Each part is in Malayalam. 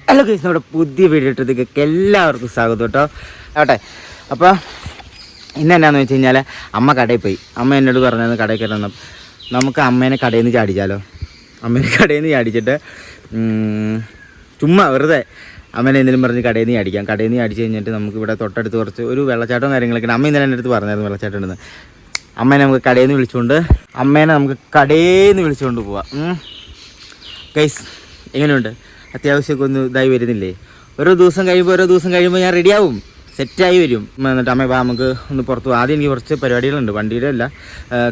ഹലോ ഗൈസ്, നമ്മുടെ പുതിയ വീഡിയോ ഇട്ടതിലേക്ക് എല്ലാവർക്കും സ്വാഗതം കേട്ടോ. ആവട്ടെ, അപ്പോൾ ഇന്ന് എന്നാന്ന് വെച്ച് കഴിഞ്ഞാൽ അമ്മ കടയിൽ പോയി. അമ്മ എന്നോട് പറഞ്ഞത് കടയിൽ കയറണം, നമുക്ക് അമ്മേനെ കടയിൽ നിന്ന് ചാടിച്ചാലോ. അമ്മേനെ കടയിൽ നിന്ന് ചാടിച്ചിട്ട് ചുമ്മാ വെറുതെ അമ്മേനെ എന്തെങ്കിലും പറഞ്ഞ് കടയിൽ നിന്ന് ചാടിക്കാം. കടയിൽ നിന്ന് ചാടിച്ച് കഴിഞ്ഞിട്ട് നമുക്ക് ഇവിടെ തൊട്ടടുത്ത് കുറച്ച് ഒരു വെള്ളച്ചാട്ടവും കാര്യങ്ങളൊക്കെ ഉണ്ട്. അമ്മ ഇന്നലെ എൻ്റെ അടുത്ത് പറഞ്ഞായിരുന്നു വെള്ളച്ചാട്ടം ഉണ്ടെന്ന്. അമ്മേനെ നമുക്ക് കടയിൽ നിന്ന് വിളിച്ചുകൊണ്ട് പോവാം. ഗൈസ്, എങ്ങനെയുണ്ട്? അത്യാവശ്യമൊക്കെ ഒന്ന് ഇതായി വരുന്നില്ലേ? ഓരോ ദിവസം കഴിയുമ്പോൾ ഞാൻ റെഡിയാവും, സെറ്റായി വരും. എന്നിട്ട് അമ്മ നമുക്ക് ഒന്ന് പുറത്ത് പോകും. ആദ്യം എനിക്ക് കുറച്ച് പരിപാടികളുണ്ട്. വണ്ടിയുടെ അല്ല,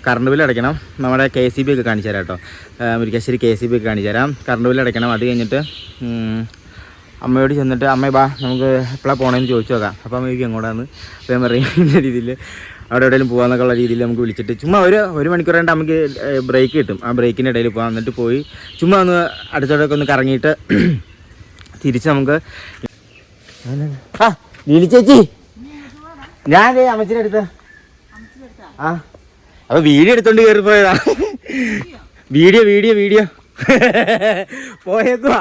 കറണ്ട് ബില്ല് അടയ്ക്കണം. നമ്മുടെ KCB ഒക്കെ കാണിച്ചു തരാം കേട്ടോ. മുരിക്കാശ്ശേരി KCB ഒക്കെ കാണിച്ചു തരാം. കറണ്ട് ബില്ല് അടയ്ക്കണം. അത് കഴിഞ്ഞിട്ട് അമ്മയോട് ചെന്നിട്ട് അമ്മ നമുക്ക് എപ്പോഴാണ് പോകണമെന്ന് ചോദിച്ചു നോക്കാം. അപ്പോൾ അമ്മയ്ക്ക് എങ്ങോട്ടാന്ന് അപ്പം പറയുന്ന രീതിയിൽ അവിടെ എവിടെയെങ്കിലും പോകാമെന്നൊക്കെയുള്ള രീതിയിൽ നമുക്ക് വിളിച്ചിട്ട് ചുമ്മാ ഒരു മണിക്കൂർ കൊണ്ട് നമുക്ക് ബ്രേക്ക് കിട്ടും. ആ ബ്രേക്കിൻ്റെ ഇടയിൽ പോകാം. എന്നിട്ട് പോയി ചുമ്മാ ഒന്ന് അടുത്തോടൊക്കെ ഒന്ന് കറങ്ങിയിട്ട് തിരിച്ച് നമുക്ക് ലീലി ചേച്ചി, ഞാൻ അമ്മച്ചിൻ്റെ അടുത്ത് അപ്പോൾ വീഡിയോ എടുത്തോണ്ട് കയറി പോയതാ. വീഡിയോ പോയേക്കുവാ.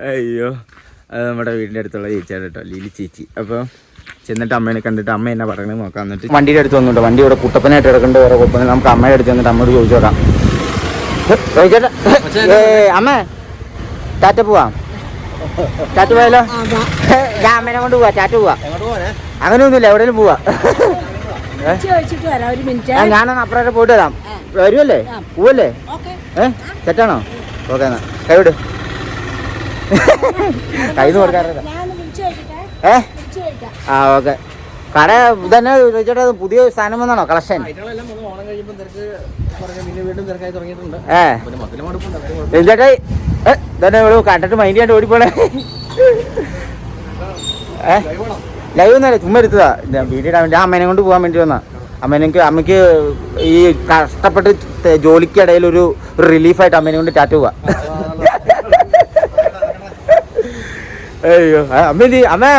അയ്യോ, അത് നമ്മുടെ വീടിൻ്റെ അടുത്തുള്ള ചേച്ചിയാണ് കേട്ടോ, ലീലി ചേച്ചി. അപ്പോൾ ചെന്നിട്ട് അമ്മേനെ കണ്ടിട്ട് അമ്മ എന്നാ പറയണത് നോക്കാം. എന്നിട്ട് വണ്ടിയുടെ അടുത്ത് വന്നിട്ട് വണ്ടി ഇവിടെ കുട്ടപ്പനായിട്ട് കിടക്കേണ്ട വേറെ കുഴപ്പമില്ല. നമുക്ക് അമ്മയുടെ അടുത്ത് വന്നിട്ട് അമ്മയോട് ചോദിച്ചു നോക്കാം. ചോദിച്ചേട്ടാ, അമ്മ ടാറ്റ പോവാം. ടാറ്റ പോയാലോ? ഞാൻ അമ്മേനെ കൊണ്ട് പോവാ. ടാറ്റ പോവാ. അങ്ങനെയൊന്നുമില്ല, എവിടെയും പോവാ. ഞാനൊന്ന് അപ്പുറം പോയിട്ട് വരാം. വരുമല്ലേ? പോവല്ലേ? സെറ്റാണോ? ഓക്കെ, എന്നാ കൈവിട്. കൈന്ന് കൊടുക്കാറില്ല. ഓക്കെ. കട ഇതന്നെ ചോദിച്ചോട്ടെ, പുതിയ സാധനം വന്നാണോ കളക്ഷൻ? ചേട്ടാ ഇതന്നെ കണ്ടിട്ട് മൈൻഡ് ചെയ്യാണ്ട് ഓടിപ്പോണേ. ലൈവ് ഒന്നല്ലേ, ചുമ്മാ എടുത്തതാ. വീഡിയോ ഇടാൻ വേണ്ടി അമ്മേനെ കൊണ്ട് പോകാൻ വേണ്ടി വന്നാ. അമ്മയ്ക്ക് ഈ കഷ്ടപ്പെട്ട് ജോലിക്കിടയിൽ ഒരു റിലീഫായിട്ട് അമ്മേനെ കൊണ്ട് ടാറ്റ പോവാ. അയ്യോ അമ്മേ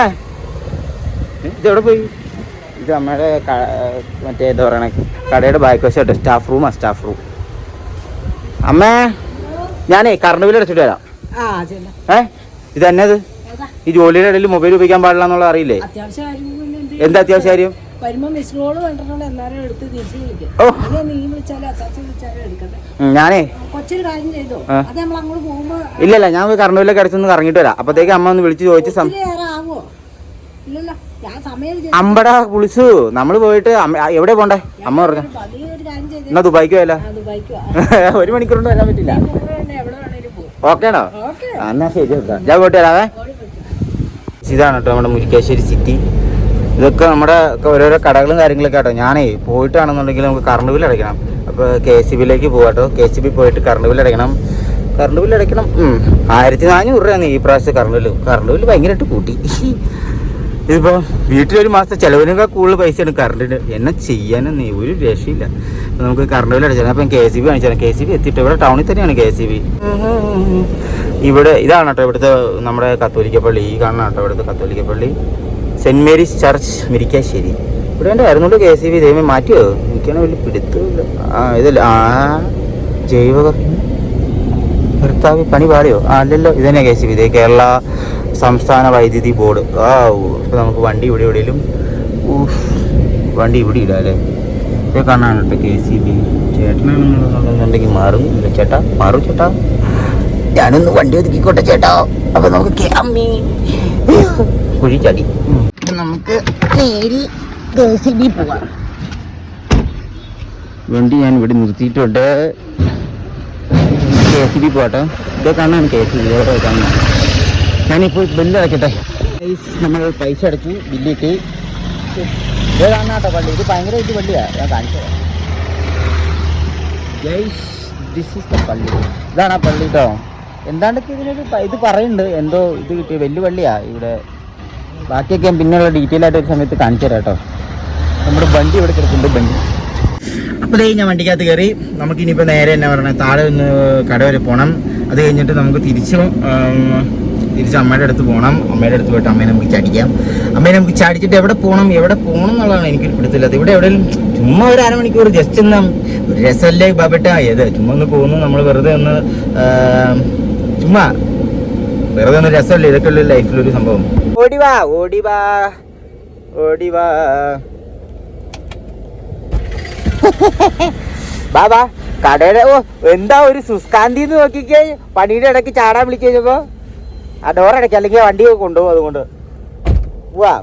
ഇതെവിടെ പോയി? ഇത് അമ്മയുടെ മറ്റേ എന്താ പറയണേ, കടയുടെ ബാക്ക് വശം കേട്ടോ, സ്റ്റാഫ് റൂം. അമ്മേ, ഞാനേ കറണ്ട് ബില്ല് അടച്ചിട്ട് വരാം. ഇത് എന്നത് ഈ ജോലിയുടെ ഇടയിൽ മൊബൈൽ ഉപയോഗിക്കാൻ പാടില്ല എന്നുള്ള അറിയില്ലേ? എന്താ അത്യാവശ്യ കാര്യം? ഞാനേ ഇല്ലല്ല, ഞാൻ കറണ്ട് ബില്ലൊക്കെ അടച്ചൊന്ന് കറങ്ങിട്ട് വരാം. അപ്പത്തേക്ക് അമ്മ ഒന്ന് വിളിച്ച് ചോദിച്ച് അമ്പടാ വിളിച്ചു. നമ്മള് പോയിട്ട് എവിടെ പോണ്ടേ? അമ്മ പറഞ്ഞു എന്നാ ദുബായിക്ക് പോയല്ല. 1 മണിക്കൂർ കൊണ്ട് വരാൻ പറ്റില്ല. ഓക്കേണോ? എന്നാ ശരി, ഞാൻ പോയിട്ട് വരാവേ. ഇതാണ് കേട്ടോ നമ്മുടെ മുരിക്കാശ്ശേരി സിറ്റി. ഇതൊക്കെ നമ്മുടെ ഓരോരോ കടകളും കാര്യങ്ങളൊക്കെ കേട്ടോ. ഞാനേ പോയിട്ടാണെന്നുണ്ടെങ്കിൽ നമുക്ക് കറണ്ട് ബില്ല് അടയ്ക്കണം. അപ്പോൾ KCBയിലേക്ക് പോകാട്ടോ. KCB പോയിട്ട് കറണ്ട് ബില്ല് അടയ്ക്കണം. 1400 രൂപയാണ് ഈ പ്രാവശ്യം കറണ്ട് ബില്ല് ഭയങ്കരമായിട്ട് കൂട്ടി. ഇതിപ്പോൾ വീട്ടിലൊരു മാസത്തെ ചിലവിനൊക്കെ കൂടുതൽ പൈസയാണ് കറണ്ടിന്. എന്നെ ചെയ്യാനെന്നേ ഒരു രക്ഷയില്ല. നമുക്ക് കറണ്ട് ബില്ല് അടച്ചാൽ അപ്പം KCB കാണിച്ചാൽ KCB എത്തിയിട്ട് ഇവിടെ ടൗണിൽ തന്നെയാണ് KCB. ഇവിടെ ഇതാണ് കേട്ടോ ഇവിടുത്തെ നമ്മുടെ കത്തോലിക്ക പള്ളി. ഈ കാണണം കേട്ടോ ഇവിടുത്തെ കത്തോലിക്ക പള്ളി, സെൻറ്റ് മേരീസ് ചർച്ച് മുരിക്കാശ്ശേരി. ഇവിടെ ഉണ്ടായിരുന്നുള്ളൂ KCB. ദൈവമേ മാറ്റിയോ? എനിക്കാണ് വലിയ പിടുത്തമില്ല. ഇതല്ല ഭർത്താവ് പണി പാടിയോ? അല്ലല്ലോ, ഇത് തന്നെ KCB. ഇതേ കേരള സംസ്ഥാന വൈദ്യുതി ബോർഡ്. ഇപ്പോൾ നമുക്ക് വണ്ടി എവിടെയെങ്കിലും വണ്ടി ഇവിടെ ഇടാം അല്ലേ? ഇതൊക്കെ കാണാണ് കേട്ടോ KCB. ചേട്ടനാണെന്നുണ്ടെങ്കിൽ മാറുന്നില്ല ചേട്ടാ. ചേട്ടാ, ഞാനൊന്ന് വണ്ടി ഒതുക്കിക്കോട്ടെ ചേട്ടാ. അപ്പൊ നമുക്ക് കുഴിച്ചടി നമുക്ക് KCB പോവാം. വണ്ടി ഞാൻ ഇവിടെ നിർത്തിയിട്ടുണ്ട്. KCB പോട്ടെ. ഇതൊക്കെ കാണാണ് KCB കാണാം. ഞാനിപ്പോൾ ബില്ല് അടയ്ക്കട്ടെ. നമ്മൾ പൈസ അടച്ചു, ബില്ല് കിട്ടി. ഇത് കാണാട്ടോ പള്ളി. ഇത് ഭയങ്കരമായിട്ട് പള്ളിയാണ്. ഞാൻ കാണിച്ചത് ദിസ് ഈസ് ദ പള്ളി. ഇതാണ് ആ പള്ളി കേട്ടോ. എന്താണ്ടൊക്കെ ഇതിനൊരു ഇത് പറയുന്നുണ്ട്, എന്തോ ഇത് കിട്ടിയ വലിയ പള്ളിയാണ് ഇവിടെ. ബാക്കിയൊക്കെ ഞാൻ പിന്നെയുള്ള ഡീറ്റെയിൽ ആയിട്ട് ഒരു സമയത്ത് കാണിച്ചു തരാം കേട്ടോ. നമ്മുടെ വണ്ടി ഇവിടെ കിടക്കുന്നുണ്ട്. വണ്ടി അപ്പോൾ ഞാൻ വണ്ടിക്കകത്ത് കയറി. നമുക്കിനിയിപ്പോൾ നേരെ എന്നാ പറയണത്, താഴെ ഒന്ന് കട വരെ പോകണം. അത് കഴിഞ്ഞിട്ട് നമുക്ക് തിരിച്ച് അമ്മയുടെ അടുത്ത് പോകണം. അമ്മയുടെ അടുത്ത് പോയിട്ട് അമ്മേനെ നമുക്ക് ചാടിക്കാം. അമ്മേനെ നമുക്ക് ചാടിച്ചിട്ട് എവിടെ പോകണം എന്നുള്ളതാണ് എനിക്കൊരു പിടുത്തില്ലാത്ത. ഇവിടെ എവിടെയും ചുമ്മാ ഒരു അരമണിക്കൂർ ജസ്റ്റ് ഒന്ന് രസമല്ലേ ബാബേട്ട? ഏത് ചുമ്മാ ഒന്ന് പോകുന്നു നമ്മൾ, വെറുതെ ഒന്ന് ചുമ്മാ വെറുതെ ഒന്ന് രസമല്ലേ ഇതൊക്കെ ഉള്ള ലൈഫിലൊരു സംഭവം. ഓടിവാ ഓടിവാ ഓടിവാ ബാബാ കടയുടെ. ഓ എന്താ ഒരു സുസ്കാന്തി എന്ന് നോക്കിക്കേ. പണിയുടെ ഇടയ്ക്ക് ചാടാൻ വിളിച്ചു കഴിഞ്ഞപ്പോ ആ ഡോർ അടയ്ക്ക, അല്ലെങ്കിൽ വണ്ടി കൊണ്ടുപോകും. അതുകൊണ്ട് പോവാ.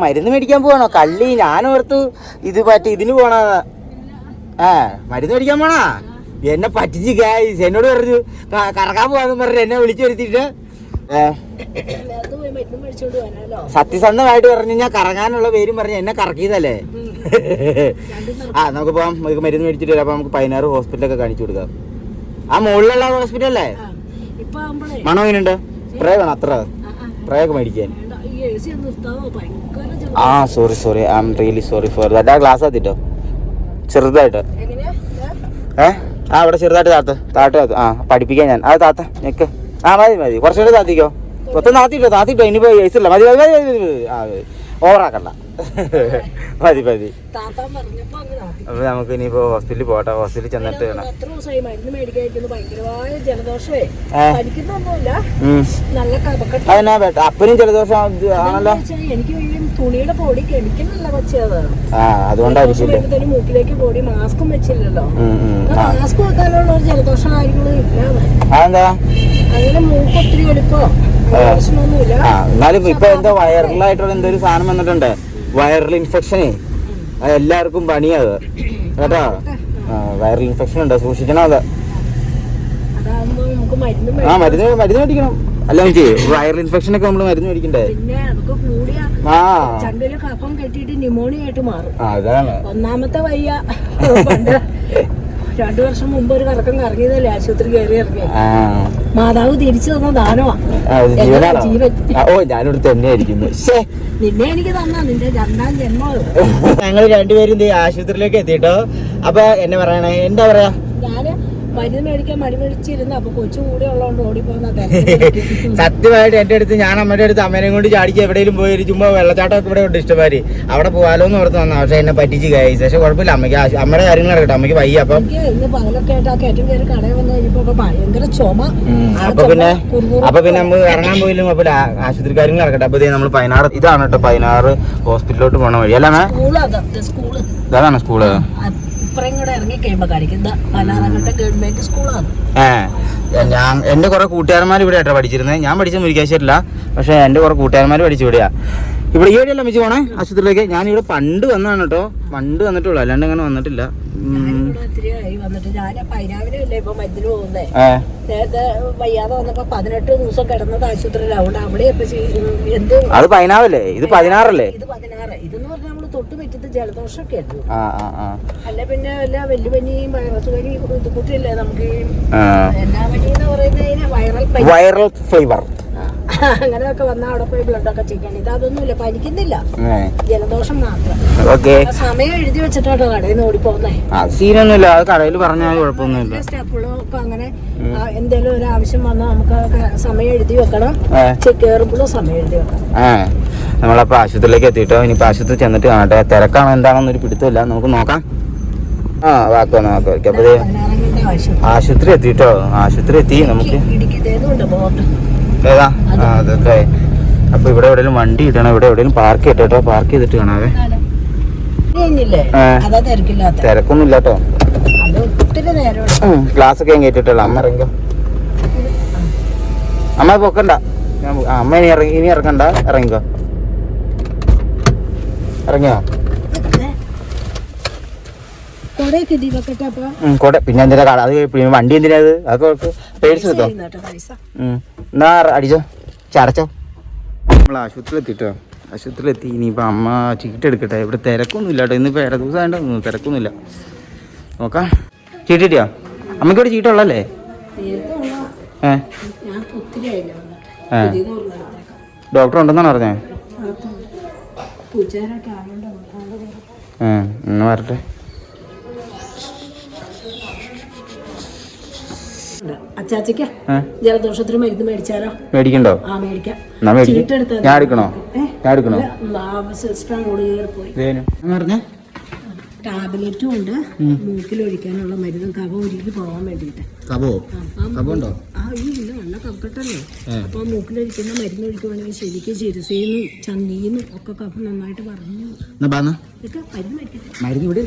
മരുന്ന് മേടിക്കാൻ പോവാണോ കള്ളി? ഞാൻ ഓർത്തു ഇത് പറ്റി ഇതിന് പോണ. മരുന്ന് മേടിക്കാൻ പോണാ? എന്നെ പറ്റിച്ച് ഗായ്സ്. എന്നോട് പറഞ്ഞു കറക്കാൻ പോവാന്ന് പറഞ്ഞു എന്നെ വിളിച്ചു വരുത്തിട്ട്. സത്യസന്ധമായിട്ട് പറഞ്ഞു ഞാൻ കറങ്ങാനുള്ള പേരും പറഞ്ഞു എന്നെ കറക്കിയതല്ലേ. നമുക്ക് പോവാം. നമുക്ക് മരുന്ന് മേടിച്ചിട്ട് വരാം. അപ്പൊ നമുക്ക് 16 ഹോസ്പിറ്റലൊക്കെ കാണിച്ചു കൊടുക്കാം. ആ മുകളിലുള്ള ഹോസ്പിറ്റൽ അല്ലേ? മണം എങ്ങനെയുണ്ട്? സ്പ്രേ വേണം. അത്ര സ്പ്രേ ഒക്കെ മേടിക്കാൻ. Sorry I am really sorry for that. ആ ഗ്ലാസ് ആത്തിട്ടോ ചെറുതായിട്ട്. അവിടെ ചെറുതായിട്ട് താത്ത്. പഠിപ്പിക്കാൻ ഞാൻ. അത് താത്ത ഞെക്ക്. മതി കുറച്ചുകൂടെ താത്തിക്കോ. മൊത്തം താത്തിട്ടോ ഇനിയിപ്പോ ഐസില്ല. മതി ഓവറാക്കണ്ട. മതി അപ്പൊ നമുക്ക് ഇനിയിപ്പോ ഹോസ്പിറ്റലിൽ പോട്ടെ. ഹോസ്പിറ്റലിൽ ചെന്നിട്ട് അതിനാ അപ്പനും ജലദോഷം ആണല്ലോ. അതുകൊണ്ടായിരിക്കും അതെന്താ. എന്നാലും ഇപ്പൊ എന്താ വൈറലായിട്ടുള്ള എന്തോ ഒരു സാധനം വന്നിട്ടുണ്ട്. വൈറൽ ഇൻഫെക്ഷനെ എല്ലാവർക്കും പണിയത് കേട്ടോ. വൈറൽ ഇൻഫെക്ഷൻ ഉണ്ട്, സൂക്ഷിക്കണം. അത് മരുന്ന് മേടിക്കണം. അല്ല വൈറൽ ഇൻഫെക്ഷൻ ഒക്കെ നമ്മള് മരുന്ന് മേടിക്കണ്ടേ? അതാണ് ഒന്നാമത്തെ വയ്യ. 2 വർഷം മുമ്പ് ഒരു കറക്കം കറങ്ങിയതല്ലേ ആശുപത്രി കയറി ഇറങ്ങി. മാതാവ് തിരിച്ചു തന്ന ദാനമാണ് ജീവൻ. ഞാനിവിടെ തന്നെ ആയിരിക്കുന്നു. നിന്നെ എനിക്ക് തന്നാ നിന്റെ 2ാം ജന്മം. ഞങ്ങൾ രണ്ടുപേരും ആശുപത്രിയിലേക്ക് എത്തിട്ടോ. അപ്പൊ എന്നെ പറയണേ എന്താ പറയാ, ഞാന് മരുന്ന് മേടിക്കാൻ മടിമേടിച്ചിരുന്നു. അപ്പൊ കൊച്ചു കൂടെ ഉള്ളതുകൊണ്ട് ഓടിപ്പോന്ന. സത്യമായിട്ട് എന്റെ അടുത്ത് ഞാൻ അമ്മയുടെ അടുത്ത് അമ്മേനെയും കൊണ്ട് ചാടിക്ക് എവിടെയെങ്കിലും പോയി ചുമ്മാ വെള്ളച്ചാട്ടമൊക്കെ ഇവിടെ ഉണ്ട് ഇഷ്ടമാര്. അവിടെ പോകാലോ എന്ന് ഓർത്ത് വന്ന. പക്ഷെ എന്നെ പറ്റിച്ച് കഴിച്ചു. പക്ഷെ കുഴപ്പമില്ല. അമ്മയ്ക്ക് അമ്മയുടെ കാര്യങ്ങൾ നടക്കട്ടെ. അമ്മയ്ക്ക് വയ്യ. അപ്പം ഇന്ന് പകലൊക്കെ ആയിട്ട് ആ കയറ്റം കയറി കടയിൽ വന്നു കഴിഞ്ഞപ്പോ ഭയങ്കര ചുമ. അപ്പൊ പിന്നെ നമ്മൾ ഇറങ്ങാൻ പോയില്ലും അപ്പൊ ആശുപത്രി കാര്യങ്ങൾ നടക്കട്ടെ. അപ്പൊ നമ്മൾ 16 ഇതാണ് കേട്ടോ 16 ഹോസ്പിറ്റലിലോട്ട് പോണ വഴി അല്ലേ? ഇതാണ് സ്കൂള്. ഞാൻ എന്റെ കുറെ കൂട്ടുകാരന്മാർ ഇവിടെ ആയിട്ടാ പഠിച്ചിരുന്നത്. ഞാൻ പഠിച്ച മുരിക്കാശ്ശേരില്ല. പക്ഷെ എന്റെ കുറെ കൂട്ടുകാരന്മാർ പഠിച്ചു ഇവിടെയാ. ഇവിടെ ഈ വഴിയല്ല മിച്ച് പോണേ ആശുപത്രിയിലേക്ക്. ഞാൻ ഇവിടെ പണ്ട് വന്നതാണ് കേട്ടോ. പണ്ട് വന്നിട്ടുള്ളൂ, അല്ലാണ്ട് അങ്ങനെ വന്നിട്ടില്ല. വയ്യാതെ വന്നപ്പോ 18 ദിവസം കിടന്നത് ആശുപത്രിയിലാവുണ്ട്. അവിടെ അത് 15 അല്ലേ? ഇത് 16 അല്ലേ? ഇത് 16. ഇതെന്ന് പറഞ്ഞാൽ നമ്മള് തൊട്ട് പറ്റത്ത് ജലദോഷമൊക്കെ ആയിരുന്നു. അല്ല പിന്നെ വല്ല വലിയ പനിയും വൈറസ് പനി ഇത് കൂട്ടിയല്ലേ നമുക്ക്. എന്നാ പനി എന്ന് പറയുന്നതിന് വൈറൽ ഫീവർ അങ്ങനെയൊക്കെ വന്നാൽ അവിടെ പോയി ബ്ലഡൊക്കെ ചെക്കണം. ഇതൊന്നുമില്ല, പനിക്കുന്നില്ല, ജലദോഷം മാത്രം. സമയം എഴുതി വെച്ചിട്ടോ കടയിൽ നിന്ന് ഓടിപ്പോന്നേ. സീനൊന്നുമില്ല, അത് കടയിൽ പറഞ്ഞാൽ കുഴപ്പമൊന്നുമില്ല. സ്റ്റാഫുകളൊക്കെ അങ്ങനെ എന്തെങ്കിലും ഒരു ആവശ്യം വന്നാൽ നമുക്ക് സമയം എഴുതി വെക്കണം. കയറുമ്പോഴും സമയം എഴുതി വെക്കണം. നമ്മളപ്പോ ആശുപത്രിയിലേക്ക് എത്തിയിട്ടോ. ഇനിയിപ്പോ ആശുപത്രി ചെന്നിട്ട് കാണട്ടെ. തിരക്കാണോ എന്താണെന്നൊരു പിടുത്തമില്ല. നമുക്ക് നോക്കാം. ആശുപത്രി എത്തിട്ടോ. ആശുപത്രി എത്തി. നമുക്ക് ഏതാ അതൊക്കെ. അപ്പൊ ഇവിടെ എവിടെയും വണ്ടി ഇടണം. ഇവിടെ എവിടെയും പാർക്ക് ചെയ്തിട്ടോ. പാർക്ക് ചെയ്തിട്ട് കാണാവേ. തിരക്കൊന്നും ഇല്ലാട്ടോ. ഗ്ലാസ് ഒക്കെ ഞാൻ കേട്ടിട്ടുള്ളൂ. അമ്മ ഇറങ്ങിക്കോ. അമ്മ പൊക്കണ്ട. അമ്മ ഇനി ഇറങ്ങണ്ട. ഇറങ്ങിക്കോ. ഇറങ്ങിയോ? പിന്നെ എന്തിനാ അത് വണ്ടി എന്തിനാ? അതൊക്കെ പേടിച്ച് എടുത്തോ. എന്നാ അടിച്ചോ, ചടച്ചോ. നമ്മൾ ആശുപത്രിയിൽ എത്തിട്ടോ. ആശുപത്രിയിൽ എത്തി. ഇനിയിപ്പോൾ അമ്മ ചീട്ട് എടുക്കട്ടെ. ഇവിടെ തിരക്കൊന്നും ഇല്ല കേട്ടോ. ഇന്നിപ്പോൾ ഏറെ ദിവസം ആയിട്ട് തിരക്കൊന്നുമില്ല. നോക്കാം. ചീട്ട് കിട്ടിയോ? അമ്മയ്ക്ക് ഇവിടെ ചീട്ടുള്ളല്ലേ? ഡോക്ടർ ഉണ്ടെന്നാണ് പറഞ്ഞേ. എന്നാ വരട്ടെ. അച്ചാച്ചയ്ക്ക് ജലദോഷത്തിന് മരുന്ന് മേടിച്ചാലോ? മേടിക്കണ്ടോ? മേടിക്കാം. ഞാൻ എടുക്കണോ? ഞാൻ എടുക്കണോ? സിസ്റ്റർ അങ്ങോട്ട് പോയി. ടാബ്ലറ്റും ഉണ്ട്, മൂക്കിലൊഴിക്കാനുള്ള മരുന്നും, കഫം ഒരുക്കി പോകാൻ വേണ്ടിയിട്ട്. ഇല്ല, നല്ല കഫക്കെട്ടല്ലേ. അപ്പൊ മൂക്കിലൊഴിക്കുന്ന മരുന്ന് ഒഴിക്കുവാണെങ്കിൽ ശരിക്കും ചിരസീന്നും ചന്നീന്നും ഒക്കെ കഫം നന്നായിട്ട് പറഞ്ഞു. മരുന്ന് ഇവിടെ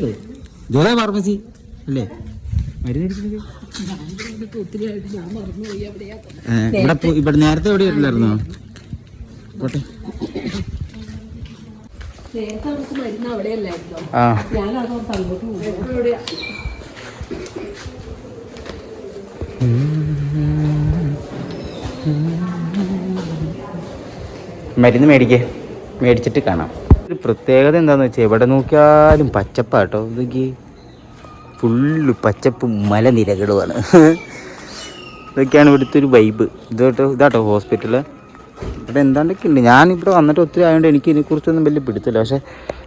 ഫാർമസി അല്ലേ? ഒത്തിരി ആയിട്ട് ഞാൻ മറന്നുപോയി. എവിടെയാ ഇവിടെ നേരത്തെ എവിടെ ഇല്ലായിരുന്നോ? നേരത്തെ നമുക്ക് മരുന്ന് അവിടെ അല്ലായിരുന്നോ? ഞാനത് അങ്ങോട്ട് എവിടെയാ മരുന്ന് മേടിച്ചിട്ട് കാണാം. ഒരു പ്രത്യേകത എന്താന്ന് വെച്ചാൽ എവിടെ നോക്കിയാലും പച്ചപ്പാട്ടോ. ഇതൊക്കെ ഫുള്ള് പച്ചപ്പും മലനിരകളുമാണ്. ഇതൊക്കെയാണ് ഇവിടുത്തെ ഒരു വൈബ്. ഇതാട്ടോ ഹോസ്പിറ്റല്. ഇവിടെ എന്താണ്ടൊക്കെ ഉണ്ട്. ഞാനിവിടെ വന്നിട്ട് ഒത്തിരി ആയതുകൊണ്ട് എനിക്ക് ഇതിനെക്കുറിച്ചൊന്നും വലിയ പിടുത്തില്ല. പക്ഷേ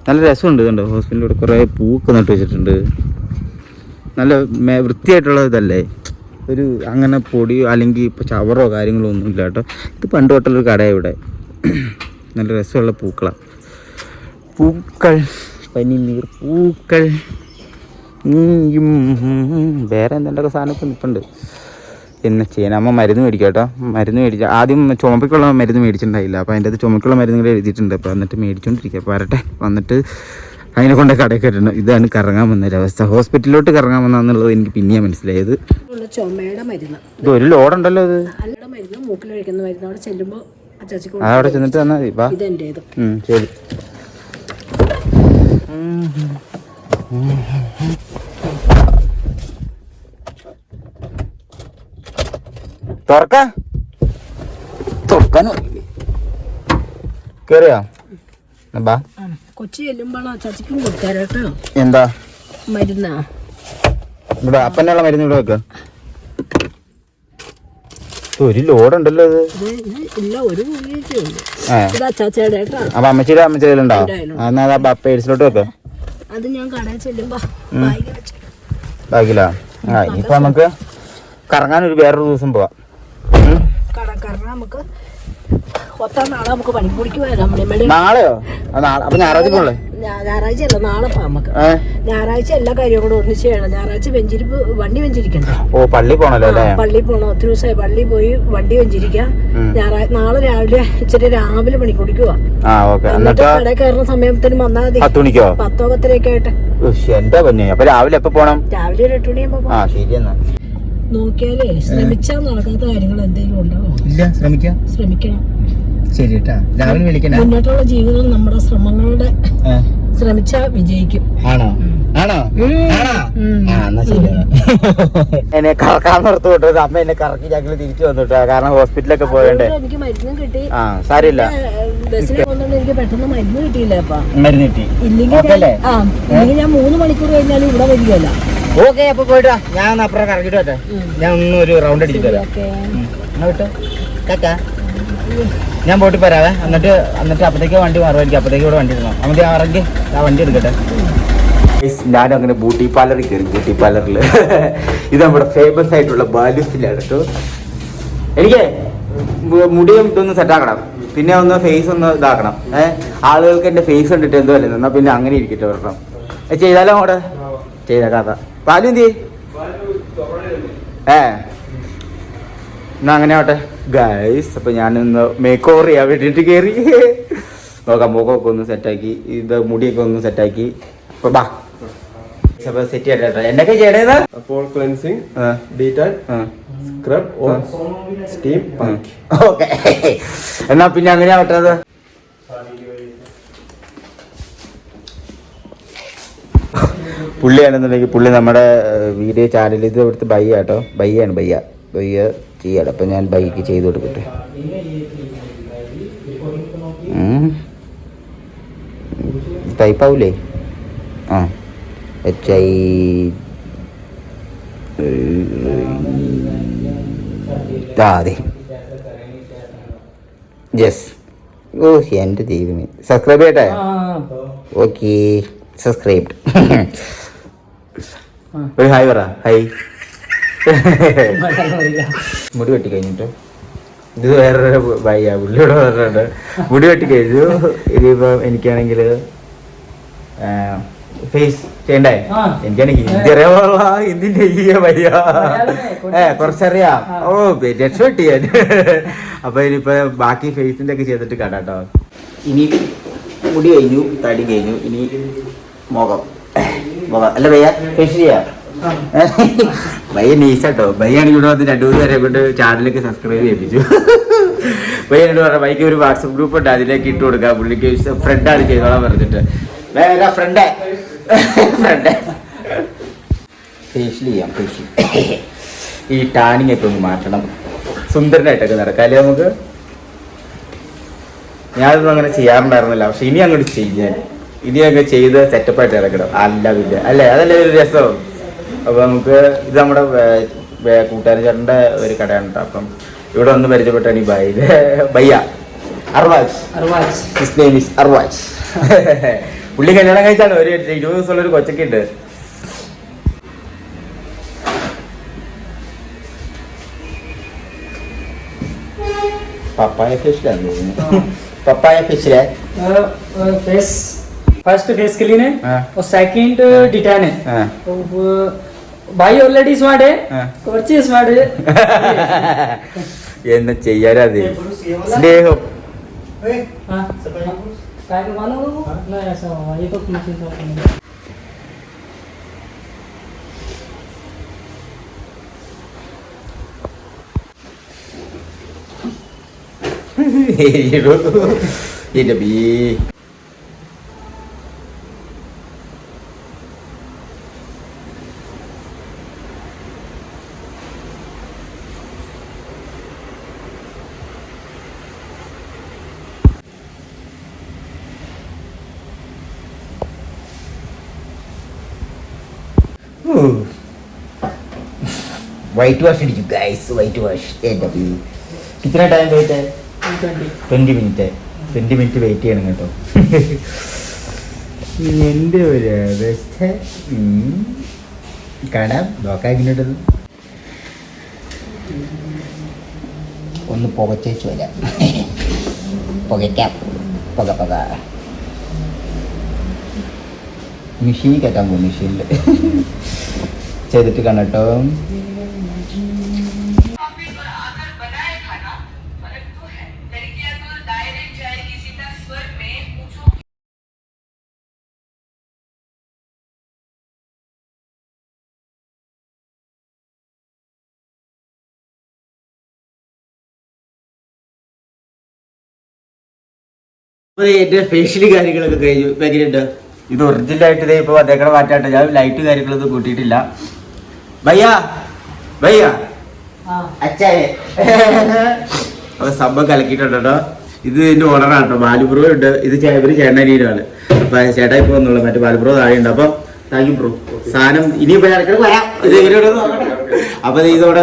നല്ല രസമുണ്ട്. ഇതുണ്ടോ ഹോസ്പിറ്റലിൽ ഇവിടെ കുറേ പൂക്ക് നട്ട് വെച്ചിട്ടുണ്ട്. നല്ല വൃത്തിയായിട്ടുള്ള ഇതല്ലേ. ഒരു അങ്ങനെ പൊടിയോ അല്ലെങ്കിൽ ഇപ്പോൾ ചവറോ കാര്യങ്ങളോ ഒന്നും ഇല്ല കേട്ടോ. ഇത് പണ്ട് തൊട്ടുള്ളൊരു കടയാണ് ഇവിടെ. നല്ല രസമുള്ള പൂക്കളാണ്. പൂക്കൾ, പനിനീർ പൂക്കൾ, വേറെ എന്തെങ്കിലുമൊക്കെ സാധനമൊക്കെ നിൽപ്പുണ്ട്. എന്നെ ചെയ്യാൻ അമ്മ മരുന്ന് മേടിക്കാം കേട്ടോ. മരുന്ന് മേടിച്ച ആദ്യം ചുമപ്പിക്കുള്ള മരുന്ന് മേടിച്ചിട്ടുണ്ടായില്ല. അപ്പോൾ അതിൻ്റെ അത് ചുമക്കുള്ള മരുന്ന് കൂടെ എഴുതിയിട്ടുണ്ട്. അപ്പോൾ എന്നിട്ട് മേടിച്ചുകൊണ്ടിരിക്കുക. അപ്പോൾ വരട്ടെ, വന്നിട്ട് അതിനെ കൊണ്ട് കടയിൽ കയറ്റണം. ഇതാണ് കറങ്ങാൻ വന്നൊരവസ്ഥ. ഹോസ്പിറ്റലിലോട്ട് കറങ്ങാൻ വന്നാന്നുള്ളത് എനിക്ക് പിന്നെയാണ് മനസ്സിലായത്. ചുമയുടെ മരുന്ന് ഇത് ഒരു ലോഡുണ്ടല്ലോ. ഇത് മരുന്ന് മൂക്കിലൊഴിക്കുന്ന മരുന്ന്. അവിടെ ചെല്ലുമ്പോൾ അതവിടെ ചെന്നിട്ട് തന്നാൽ മതി. ശരി. തുറക്കാനോ കേറിയോ? കൊച്ചി ചെല്ലുമ്പോഴാണ് ചാച്ചിക്കും കൊടുക്കാരട്ടോ. എന്താ മരുന്നാ? ഇവിടെ അപ്പനുള്ള മരുന്ന് ഇവിടെ വെക്ക. ഒരു ലോഡുണ്ടല്ലോ. ഇത് ഇല്ല, ഒരു അച്ചാച്ചയുടെ. അപ്പൊ അമ്മച്ചിയുടെ ഉണ്ടാവും. എന്നാ പേഴ്സിലോട്ട് വെക്ക. അത് ഞാൻ കടയിൽ ചെല്ലുമ്പോ ബാഗിലാ. ഇനിയിപ്പോ നമുക്ക് കറങ്ങാൻ വേറൊരു ദിവസം പോവാം. നമുക്ക് നാളെ പണിക്കൂടിക്ക് വരാം. നാളെയോ? അപ്പൊ ഞായറാഴ്ച പോകണേ? ഞായറാഴ്ച അല്ല, നാളെ നമുക്ക് ഞായറാഴ്ച എല്ലാ കാര്യവും കൂടെ ഒന്നിച്ച് ചെയ്യണം. ഞായറാഴ്ച വണ്ടി വെഞ്ചിരിക്കണ്ടേ? ഓ, പള്ളി പോണല്ലോ അല്ലേ? പള്ളി പോണം. ഒത്തിരി ദിവസമായി പള്ളി പോയി വണ്ടി വെഞ്ചിരിക്കാം. നാളെ രാവിലെ പണിക്കൂടിക്ക് പോവാം. എന്നിട്ട് കടയിൽ കയറുന്ന സമയത്തിന് വന്നാൽ മതി. 10 മണിക്കോ? 10 10:30 ആയിട്ട്. എന്റെ പൊന്നെ, അപ്പൊ രാവിലെ എപ്പോ പോണം? രാവിലെ ഒരു 8 മണിയാകുമ്പോ. ശരി എന്നാ. നോക്കിയാലേ ശ്രമിച്ചാൽ നടക്കാത്ത കാര്യങ്ങൾ എന്തെങ്കിലും ഉണ്ടാവും. ഇല്ല, ശ്രമിക്കണം. ശരി കേട്ടാ, രാവിലെ വിളിക്കണേ. മുന്നോട്ടുള്ള ജീവിതം നമ്മുടെ ശ്രമങ്ങളുടെ ശ്രമിച്ചാ വിജയിക്കും. ആണോ? എന്നെ കറക്കാൻ നിർത്തി വിട്ടത് അമ്മ. എന്നെ കറക്കി ഞങ്ങൾ തിരിച്ചു വന്നിട്ടാ. കാരണം ഹോസ്പിറ്റലൊക്കെ പോയണ്ടേ. എനിക്ക് മരുന്നും കിട്ടി. സാരില്ല, ബസ്സിനെ പോകുന്നോണ്ട് എനിക്ക് പെട്ടെന്ന് മരുന്ന് കിട്ടിയില്ല. മരുന്ന് കിട്ടി. ഇല്ലെങ്കിൽ ഞാൻ 3 മണിക്കൂർ കഴിഞ്ഞാലും ഇവിടെ വരികയല്ല. ഓക്കെ, അപ്പൊ പോയിട്ടാ. ഞാൻ അപ്പുറം കറങ്ങിട്ട് വരട്ടെ. ഞാൻ ഒരു റൗണ്ട് അടിച്ചിട്ട് വരാം. ഞാൻ പോയിട്ട് വരാവേ. എന്നിട്ട് അപ്പത്തേക്ക് വണ്ടി മാറുമായിരിക്കും. അപ്പത്തേക്ക് ഇവിടെ വണ്ടി ഇടണം. നമുക്ക് ഇറങ്ങി ആ വണ്ടി എടുക്കട്ടെ. ഞാനും അങ്ങനെ ബ്യൂട്ടി പാർലറിൽ കയറി. ബ്യൂട്ടി പാർലറിൽ ഇത് നമ്മുടെ ഫേമസ് ആയിട്ടുള്ള ബാലുസിലാണ് കേട്ടോ. എനിക്ക് മുടിയും ഇതൊന്ന് സെറ്റാക്കണം. പിന്നെ ഒന്ന് ഫേസ് ഒന്ന് ഇതാക്കണം. ആളുകൾക്ക് എൻ്റെ ഫേസ് കണ്ടിട്ട് എന്തോ അല്ലേ. എന്നാൽ പിന്നെ അങ്ങനെ ഇരിക്കട്ടെ വരണം. ചെയ്താലോ? അങ്ങോട്ട് ചെയ്തേക്കാത്ത പാലു എന്ത് എന്നാ അങ്ങനെ ആവട്ടെ ഗൈസ്. അപ്പൊ ഞാനൊന്ന് മേക്ക് ഓവർ ചെയ്യാൻ വേണ്ടിട്ട് കയറി നോക്കാം. മുഖമൊക്കെ ഒന്ന് സെറ്റാക്കി, ഇത് മുടിയൊക്കെ ഒന്ന് സെറ്റാക്കി. അപ്പൊ ബാ സെറ്റ് ചെയ്യട്ടെ. എന്നൊക്കെ ചെയ്യണേന്ന്? Cleansing, detan, scrub or steam. Okay, എന്നാ പിന്നെ അങ്ങനെ ആവട്ടത്. പുള്ളിയാണെന്നുണ്ടെങ്കിൽ പുള്ളി നമ്മുടെ വീഡിയോ ചാനൽ ഇത് ഇവിടുത്തെ ബയ്യ കേട്ടോ. ബയ്യാണ് ബയ്യ ചെയ്യാം. അപ്പം ഞാൻ ബൈക്ക് ചെയ്ത് കൊടുക്കട്ടെ. ടൈപ്പാവൂലേ? HI അതെ, യെസ്. ഓ എൻ്റെ ദൈവമേ, സബ്സ്ക്രൈബ് ചെയ്യട്ടെ. Okay, subscribed. ഒരു ഹായ് പറ. ഹായ്. മുടി വെട്ടി കഴിഞ്ഞിട്ടോ. ഇത് വേറൊരു ബയ്യ. പുള്ളിയോട് പറഞ്ഞിട്ടുണ്ട് മുടി വെട്ടി കഴിഞ്ഞു. ഇതിപ്പോൾ എനിക്കാണെങ്കിൽ ഫേസ് ചെയ്യണ്ടേ? എനിക്കാണെങ്കിൽ ഹിന്ദി അറിയാനുള്ള ഹിന്ദി നെയ്യ വയ്യ, കുറച്ചറിയാം. ഓ രക്ഷപ്പെട്ടി ഞാൻ. അപ്പൊ ഇനിയിപ്പോ ബാക്കി ഫേസിന്റെ ഒക്കെ ചെയ്തിട്ട് കാണാട്ടോ. ഇനി മുടി കഴിഞ്ഞു, തടി കഴിഞ്ഞു, ഇനി മുഖം അല്ല ഭയ്യ ഫേസ് ചെയ്യാം. ഭയ്യ നീസാട്ടോ. ഭയ്യാണെങ്കിൽ ഇവിടെ വന്ന് 2-3 പേരെ കൊണ്ട് ചാനലിലേക്ക് സബ്സ്ക്രൈബ് ചെയ്യിപ്പിച്ചു. ഭയ്യനോട് പറഞ്ഞ ഭയ്ക്ക് ഒരു വാട്സപ്പ് ഗ്രൂപ്പ് ഉണ്ട്, അതിലേക്ക് ഇട്ട് കൊടുക്കാം. പുള്ളിക്ക് ഫ്രണ്ടാണ് ചെയ്തോളാൻ പറഞ്ഞിട്ട്. ഫ്രണ്ട് ഫേഷ്യൽ ചെയ്യാം. ഫേഷ്യൽ ഈ ടാനിങ് ഒക്കെ ഒന്ന് മാറ്റണം, സുന്ദരനായിട്ടൊക്കെ നടക്കാം അല്ലേ നമുക്ക്. ഞാനൊന്നും അങ്ങനെ ചെയ്യാറുണ്ടായിരുന്നില്ല, പക്ഷെ ഇനി അങ്ങോട്ട് ചെയ്യാൻ, ഇനി അങ്ങ് ചെയ്ത് സെറ്റപ്പായിട്ട് ഇറക്കണം. അല്ലേ അതല്ലേ ഒരു രസം. അപ്പൊ നമുക്ക് ഇത് നമ്മുടെ കൂട്ടുകാരൻ ചേട്ടൻ്റെ ഒരു കടയാണ് കേട്ടോ. അപ്പം ഇവിടെ ഒന്ന് പരിചയപ്പെട്ടാണ് ഈ ഭയ്യ Arvaj. His name is Arvaj. പുള്ളി കല്യാണം കഴിച്ചാണ്, ഒരു 20 ദിവസമുള്ള ഒരു കൊച്ചൊക്കെ ഉണ്ട്. പപ്പായ ഫേഷ്യലാണ് തോന്നുന്നു. पपाया फेशियल है फेस फर्स्ट फेस क्लीन है और सेकंड डिटैन है. भाई ऑलरेडी स्मार्ट है, കുറച്ച് സ്മാർട്ട് എന്ന് ചെയ്യാനാ സ്നേഹം. काय को मानो ना ऐसा हुआ ये तो मशीन से Ini bi. White wash ini juga guys, white wash. Tapi कितना टाइम वेट है? 20 മിനിറ്റ്. 20 മിനിറ്റ് വെയിറ്റ് ചെയ്യണം കേട്ടോ. എൻ്റെ ഒരു അവസ്ഥ കാണാം, നോക്കാം ഇങ്ങോട്ടത്. ഒന്ന് പുകച്ചേച്ചു വരാം. പുകയ്ക്കാം, പുക മെഷീനിൽ കയറ്റാൻ പോകും. മെഷീനിൽ ചെയ്തിട്ട് കാണട്ടോ. എന്റെ ഫേഷ്യൽ കാര്യങ്ങളൊക്കെ കഴിഞ്ഞു. ഇപ്പൊ എങ്ങനെയുണ്ട്? ഇത് ഒറിജിനലായിട്ട് ഇതേ ഇപ്പൊ അതേക്കടെ മാറ്റാട്ടെ. ഞാൻ ലൈറ്റ് കാര്യങ്ങളൊന്നും കൂട്ടിയിട്ടില്ല. ഭയ്യാ അച്ചായേ അപ്പൊ സംഭവം കലക്കിയിട്ടുണ്ട് കേട്ടോ. ഇത് എന്റെ ഓണറാണ് കേട്ടോ. ബാലുബ്രോ ഉണ്ട്. ഇത് ഇവര് ചേട്ടനീരാണ്. അപ്പൊ ചേട്ടാ ഇപ്പൊ വന്നുള്ളൂ. മറ്റേ ബാലുബ്രോ താഴെ ഉണ്ട്. അപ്പൊ താങ്ക് യു ബ്രോ. സാധനം ഇനിയിപ്പോ വരാം. ഇത് ഇവരോട് അപ്പൊ ഇതോടെ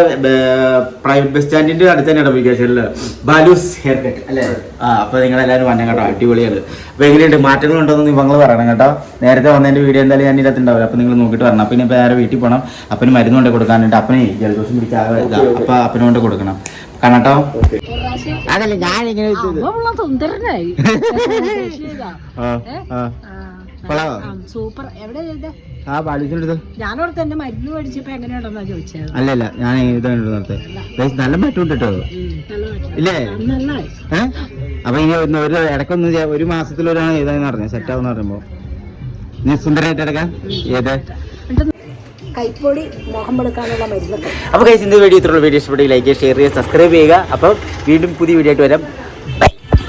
പ്രൈവറ്റ് ബസ് സ്റ്റാൻഡിന്റെ അടുത്ത് തന്നെയാണ് അപ്ലിക്കേഷനിൽ ബാലൂസ് ഹെയർ കട്ട് അല്ലേ? അപ്പൊ നിങ്ങളെല്ലാവരും വന്നെ കേട്ടോ. അടിപൊളിയാണ്. അപ്പൊ എങ്ങനെയുണ്ട്, മാറ്റങ്ങളുണ്ടോന്ന് നിങ്ങൾ പറയണം കേട്ടോ. നേരത്തെ വന്നതിന്റെ വീഡിയോ എന്തായാലും ഞാൻ ഇതിനകത്ത് ഉണ്ടാവില്ല. അപ്പൊ നിങ്ങൾ നോക്കിയിട്ട് വരണം. അപ്പൊ ഇനി വേറെ വീട്ടിൽ പോകണം. അപ്പന് മരുന്ന് കൊണ്ട് കൊടുക്കാനുണ്ട്. അപ്പനെ ജലദോഷം പിടിച്ച അപ്പൊ അപ്പന് കൊണ്ട് കൊടുക്കണം കാണട്ടോ. അതല്ല ഞാനിങ്ങനെ സുന്ദരനായി സൂപ്പർ. എവിടെ ഞാനോടത്ത് എന്റെ മരുന്ന് മേടിച്ചപ്പോ എങ്ങനെയുണ്ടെന്നാ ചോദിച്ചത്. അല്ലല്ല ഞാൻ നല്ല മാറ്റം കേട്ടോ ഇല്ലേ? അപ്പൊ ഇനി ഒരു ഇടക്കൊന്ന് ഒരു മാസത്തിലൊരാണ് ഏതാന്ന് പറഞ്ഞത് സെറ്റ് ആവുന്ന പറയുമ്പോ നീ സുന്ദരമായിട്ട് എടുക്കാം. ഏത് കൈപ്പൊടി മുഖം വെളുക്കാനുള്ള മരുന്നൊക്കെ. അപ്പൊ കൈസ് ഇന്ന് വീഡിയോ ഇത്രയുള്ള വീഡിയോ ഇഷ്ടപ്പെട്ടെങ്കിൽ ലൈക്ക് ചെയ്യുക, ഷെയർ ചെയ്യുക, സബ്സ്ക്രൈബ് ചെയ്യുക. അപ്പം വീണ്ടും പുതിയ വീഡിയോ ആയിട്ട് വരാം.